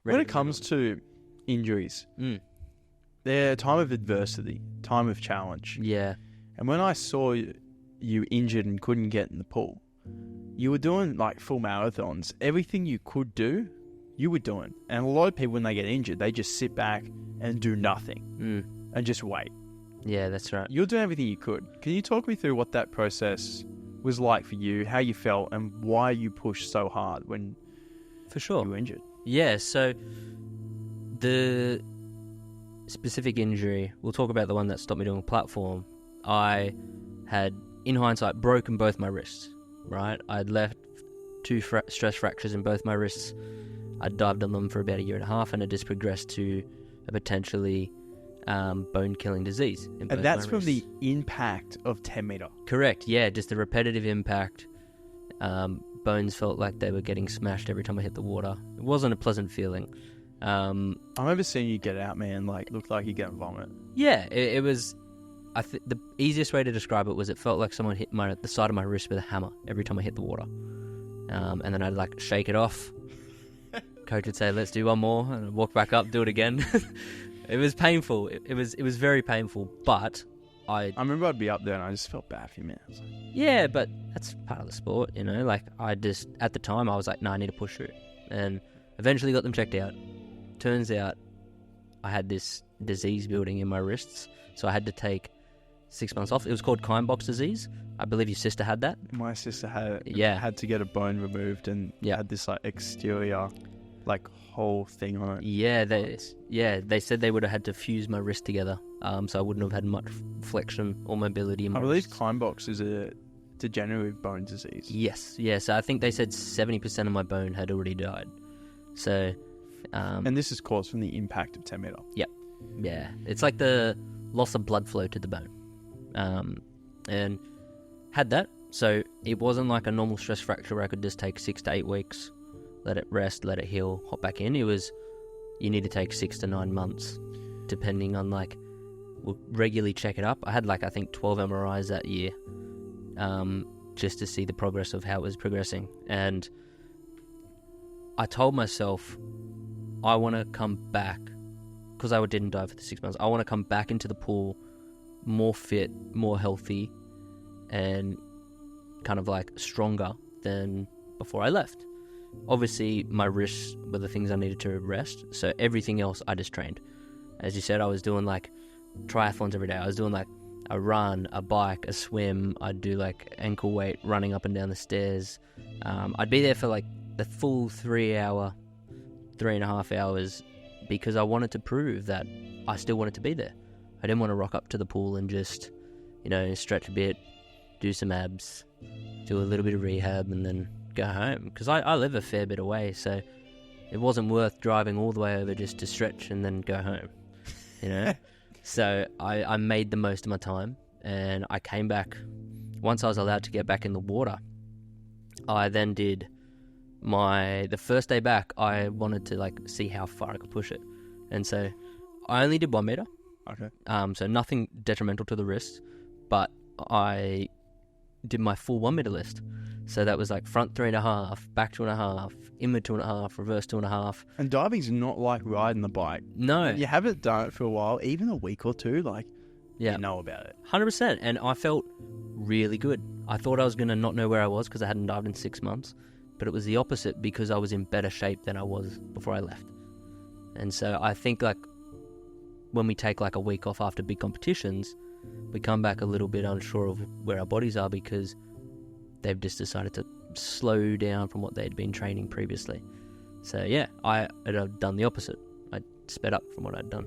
When it comes to injuries, they're a time of adversity, time of challenge. Yeah. And when I saw you injured and couldn't get in the pool, you were doing like full marathons. Everything you could do, you were doing. And a lot of people, when they get injured, they just sit back and do nothing and just wait. Yeah, that's right. You're doing everything you could. Can you talk me through what that process was like for you, how you felt, and why you pushed so hard when For sure. you were injured? Yeah, so the specific injury, we'll talk about the one that stopped me doing a platform. I had, in hindsight, broken both my wrists, right? I'd left two stress fractures in both my wrists. I'd dived on them for about a year and a half, and it just progressed to a potentially bone-killing disease in both And that's my from the wrists. impact of 10 metre. Correct, yeah, just the repetitive impact. Bones felt like they were getting smashed every time I hit the water. It wasn't a pleasant feeling. I remember seeing you get out, man, like, looked like you're going to vomit. Yeah, it was... the easiest way to describe it was it felt like someone hit the side of my wrist with a hammer every time I hit the water. And then I'd like shake it off. Coach would say, let's do one more. And I'd walk back up, do it again. It was painful. It was very painful. But I remember I'd be up there and I just felt bad for you, man. I was like, yeah, but that's part of the sport, you know? Like, at the time, I was like, no, I need to push through. And eventually got them checked out. Turns out I had this disease building in my wrists. So I had to take 6 months off. It was called Kienbock's disease. I believe your sister had that. my sister had Yeah. had to get a bone removed and had this like exterior like whole thing on it. Yeah, they said they would have had to fuse my wrist together, so I wouldn't have had much flexion or mobility in my I believe wrists. Kienbock's is a degenerative bone disease. Yes, yeah. So I think they said 70% of my bone had already died. So, And this is caused from the impact of 10 metre. yeah, it's like the loss of blood flow to the bone, and had that. So it wasn't like a normal stress fracture where I could just take 6 to 8 weeks, let it rest, let it heal, hop back in. It was, you need to take 6 to 9 months, depending on like, we'll regularly check it up. I had like, I think 12 MRIs that year, just to see the progress of how it was progressing. And I told myself, I want to come back, because I didn't dive for the 6 months. I want to come back into the pool more fit, more healthy, and kind of like stronger than before I left. Obviously, my wrists were the things I needed to rest, so everything else I just trained. As you said, I was doing like triathlons every day. I was doing like a run, a bike, a swim. I'd do like ankle weight running up and down the stairs. I'd be there for like the full 3.5 hours, because I wanted to prove that I still wanted to be there. I didn't want to rock up to the pool and just, stretch a bit, do some abs, do a little bit of rehab, and then go home. Because I live a fair bit away, so it wasn't worth driving all the way over just to stretch and then go home, So I made the most of my time, and I came back. Once I was allowed to get back in the water, I then did the first day back, I wanted to like see how far I could push it. And so I only did 1 meter. Okay. So nothing detrimental to the wrist, but I did my full 1 meter list. So that was like front 3.5, back 2.5, inward 2.5, reverse 2.5. And diving's not like riding the bike. No. You haven't done it for a while, even a week or two, like, Yeah. you know about it. 100%. And I felt really good. I thought I was going to not know where I was because I hadn't dived in 6 months. But it was the opposite, because I was in better shape than I was before I left. And so I think like when we take like a week off after big competitions, we come back a little bit unsure of where our bodies are, because they've just decided to slow down from what they'd been training previously. So yeah, I had done the opposite. I sped up from what I'd done.